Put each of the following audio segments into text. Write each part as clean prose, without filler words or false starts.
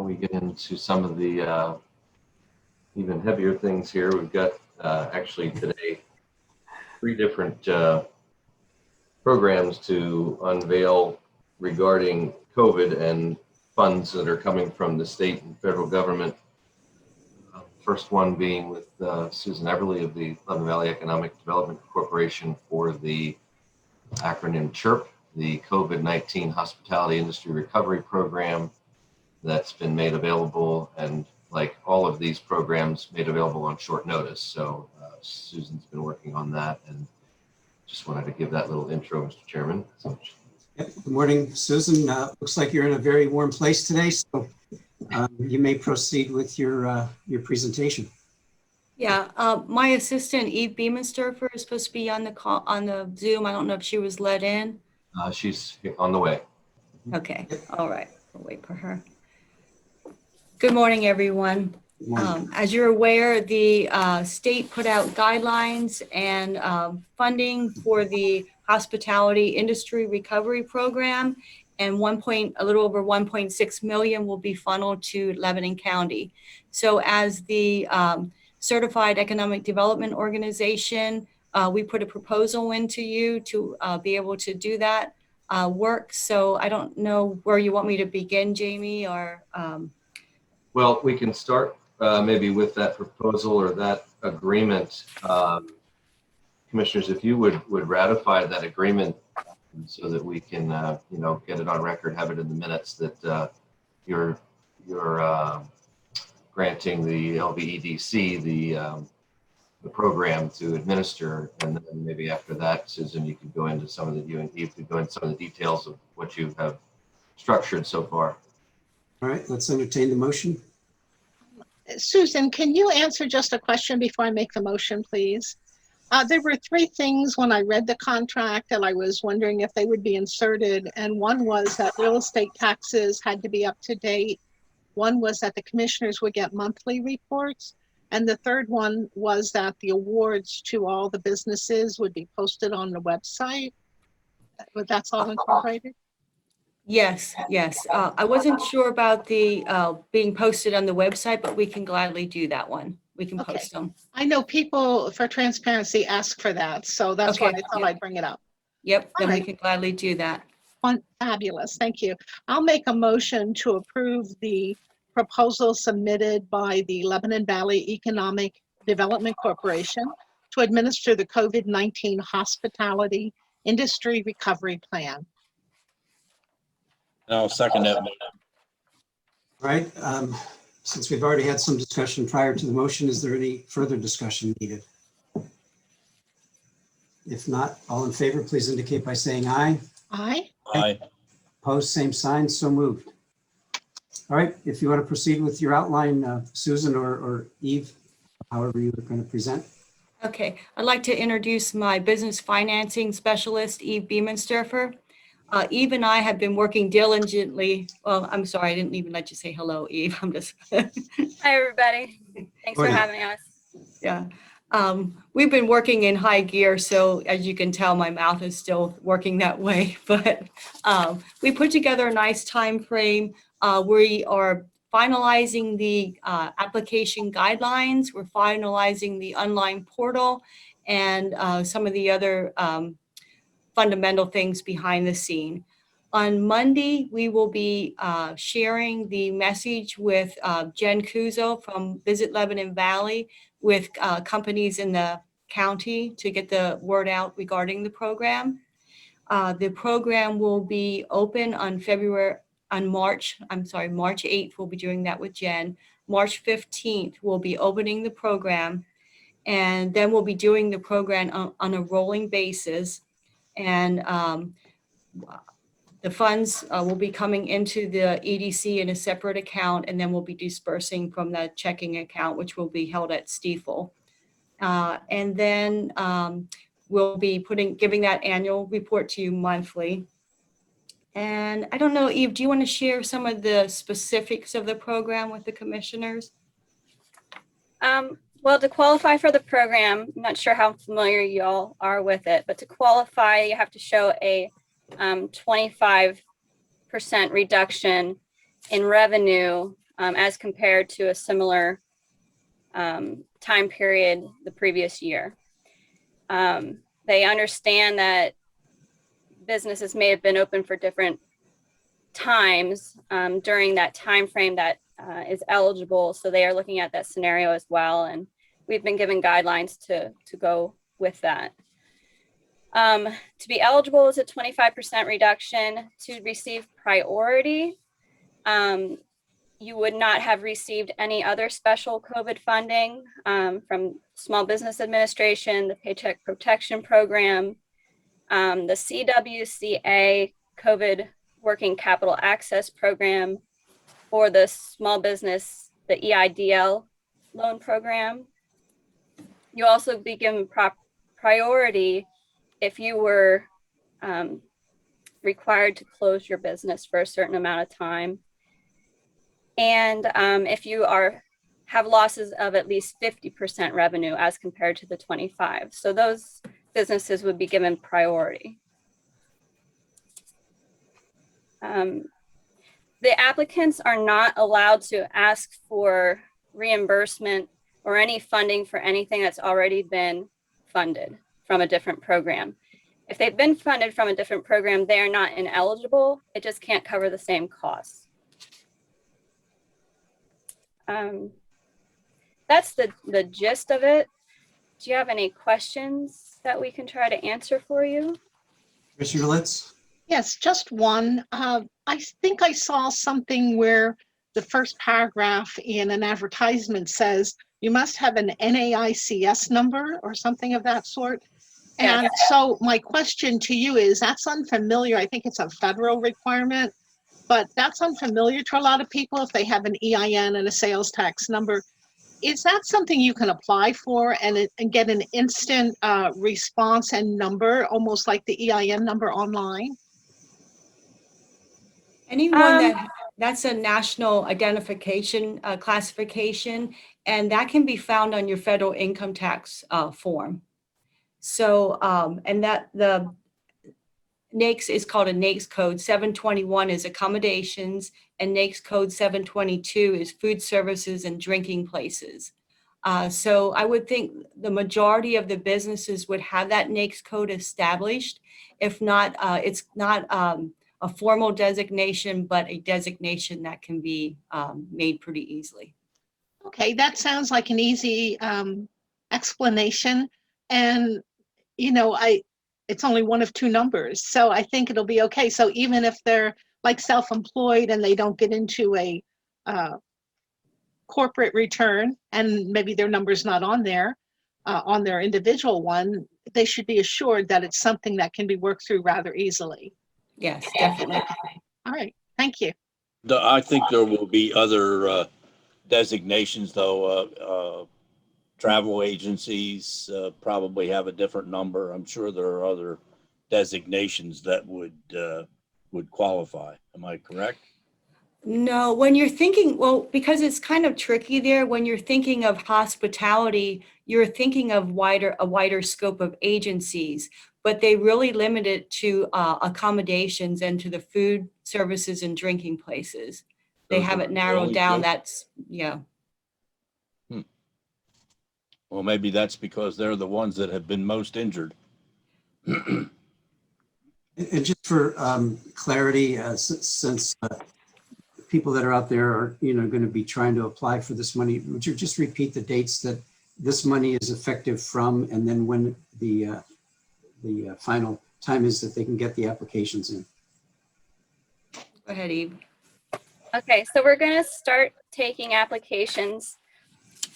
While we get into some of the even heavier things here, we've got actually today 3 different programs to unveil regarding COVID and funds that are coming from the state and federal government. First one being with Susan Eberly of the Lebanon Valley Economic Development Corporation for the acronym CHIRP, the COVID-19 Hospitality Industry Recovery Program that's been made available, and like all of these programs, made available on short notice. So Susan's been working on that, and just wanted to give that little intro, Mr. Chairman. So, yep. Good morning, Susan. Looks like you're in a very warm place today, so you may proceed with your presentation. Yeah, my assistant Eve Beemansterfer is supposed to be on the call on the Zoom. I don't know if she was let in. She's on the way. Okay, all right. We'll wait for her. Good morning, everyone. Good morning. As you're aware, the state put out guidelines and funding for the hospitality industry recovery program, and a little over 1.6 million will be funneled to Lebanon County. So as the Certified Economic Development Organization, we put a proposal into you to be able to do that work. So I don't know where you want me to begin, Jamie, or Well, we can start maybe with that proposal or that agreement. Commissioners, if you would ratify that agreement so that we can, get it on record, have it in the minutes that you're granting the LVEDC the program to administer, and then maybe after that, Susan, you could go into some of the details of what you have structured so far. All right, let's entertain the motion. Susan, can you answer just a question before I make the motion, please? There were 3 things when I read the contract that I was wondering if they would be inserted. And one was that real estate taxes had to be up to date. One was that the commissioners would get monthly reports. And the third one was that the awards to all the businesses would be posted on the website. But that's all incorporated? Yes. I wasn't sure about the being posted on the website, but we can gladly do that one. We can post them. I know people, for transparency, ask for that. So that's why I thought I'd bring it up. Yep, then All we right. can gladly do that. Fabulous, thank you. I'll make a motion to approve the proposal submitted by the Lebanon Valley Economic Development Corporation to administer the COVID-19 Hospitality Industry Recovery Plan. I'll second that. All right, since we've already had some discussion prior to the motion, is there any further discussion needed? If not, all in favor, please indicate by saying aye. Aye. Aye. Opposed, same sign, so moved. All right, if you want to proceed with your outline, Susan or Eve, however you are going to present. Okay, I'd like to introduce my business financing specialist, Eve Beemansterfer. Eve and I have been working diligently. Well, I'm sorry, I didn't even let you say hello, Eve. I'm just. Hi, everybody. Thanks for having us. Yeah. We've been working in high gear, so as you can tell, my mouth is still working that way. But we put together a nice time frame. We are finalizing the application guidelines. We're finalizing the online portal and some of the other fundamental things behind the scene. On Monday, we will be sharing the message with Jen Kuzo from Visit Lebanon Valley with companies in the county to get the word out regarding the program. The program will be open on March 8th, we'll be doing that with Jen. March 15th, we'll be opening the program, and then we'll be doing the program on a rolling basis. And the funds will be coming into the EDC in a separate account, and then we'll be dispersing from the checking account, which will be held at Stiefel. And then we'll be giving that annual report to you monthly. And I don't know, Eve, do you want to share some of the specifics of the program with the commissioners? Well, to qualify for the program, I'm not sure how familiar you all are with it, but to qualify, you have to show a 25% reduction in revenue as compared to a similar time period the previous year. They understand that businesses may have been open for different times during that time frame that is eligible, so they are looking at that scenario as well, and we've been given guidelines to go with that. To be eligible is a 25% reduction. To receive priority, you would not have received any other special COVID funding from Small Business Administration, the Paycheck Protection Program, the CWCA COVID Working Capital Access Program, or the small business, the EIDL loan program. You'll also be given priority if you were required to close your business for a certain amount of time. And if you have losses of at least 50% revenue as compared to the 25. So those businesses would be given priority. The applicants are not allowed to ask for reimbursement or any funding for anything that's already been funded from a different program. If they've been funded from a different program, they are not ineligible. It just can't cover the same costs. That's the gist of it. Do you have any questions that we can try to answer for you? Commissioner Litz? Yes, just one. I think I saw something where the first paragraph in an advertisement says you must have an NAICS number or something of that sort. And so my question to you is, that's unfamiliar. I think it's a federal requirement, but that's unfamiliar to a lot of people if they have an EIN and a sales tax number. Is that something you can apply for and get an instant response and number, almost like the EIN number online? Anyone that's a national identification classification, and that can be found on your federal income tax form. So, and that the NAICS is called a NAICS code. 721 is accommodations, and NAICS code 722 is food services and drinking places. So I would think the majority of the businesses would have that NAICS code established. If not, it's not a formal designation, but a designation that can be made pretty easily. Okay, that sounds like an easy explanation. And, you know, it's only one of two numbers, so I think it'll be okay. So even if they're like self-employed and they don't get into a corporate return and maybe their number's not on there, on their individual one, they should be assured that it's something that can be worked through rather easily. Yes, definitely. All right, thank you. I think there will be other designations, though. Travel agencies probably have a different number. I'm sure there are other designations that would qualify. Am I correct? No, when you're thinking, well, because it's kind of tricky there, when you're thinking of hospitality, you're thinking of a wider scope of agencies, but they really limit it to accommodations and to the food services and drinking places. They have it narrowed down. That's, yeah. Well, maybe that's because they're the ones that have been most injured. And just for clarity, since people that are out there are, going to be trying to apply for this money, would you just repeat the dates that this money is effective from, and then when the final time is that they can get the applications in? Go ahead, Eve. Okay, so we're going to start taking applications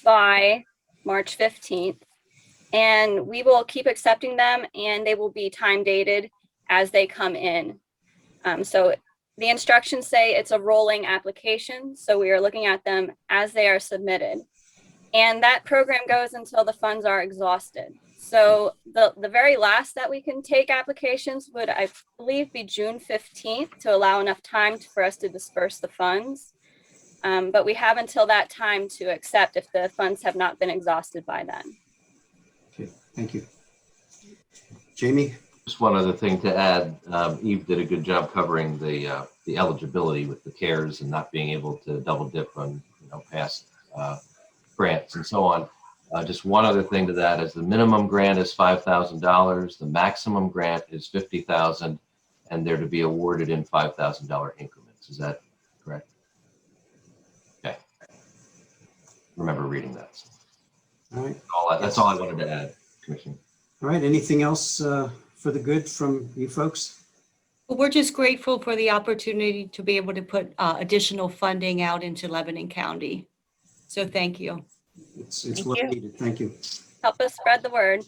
by March 15th, and we will keep accepting them, and they will be time dated as they come in. So the instructions say it's a rolling application, so we are looking at them as they are submitted. And that program goes until the funds are exhausted. So the very last that we can take applications would, I believe, be June 15th to allow enough time for us to disperse the funds. But we have until that time to accept if the funds have not been exhausted by then. Okay, thank you. Jamie? Just one other thing to add. Eve did a good job covering the the eligibility with the CARES and not being able to double dip on, past grants and so on. Just one other thing to that is the minimum grant is $5,000. The maximum grant is $50,000, and they're to be awarded in $5,000 increments. Is that correct? Okay. Remember reading that. All right. That's all I wanted to add, Commissioner. All right. Anything else for the good from you folks? Well, we're just grateful for the opportunity to be able to put additional funding out into Lebanon County. So thank you. It's Thank well you. needed. Thank you. Help us spread the word.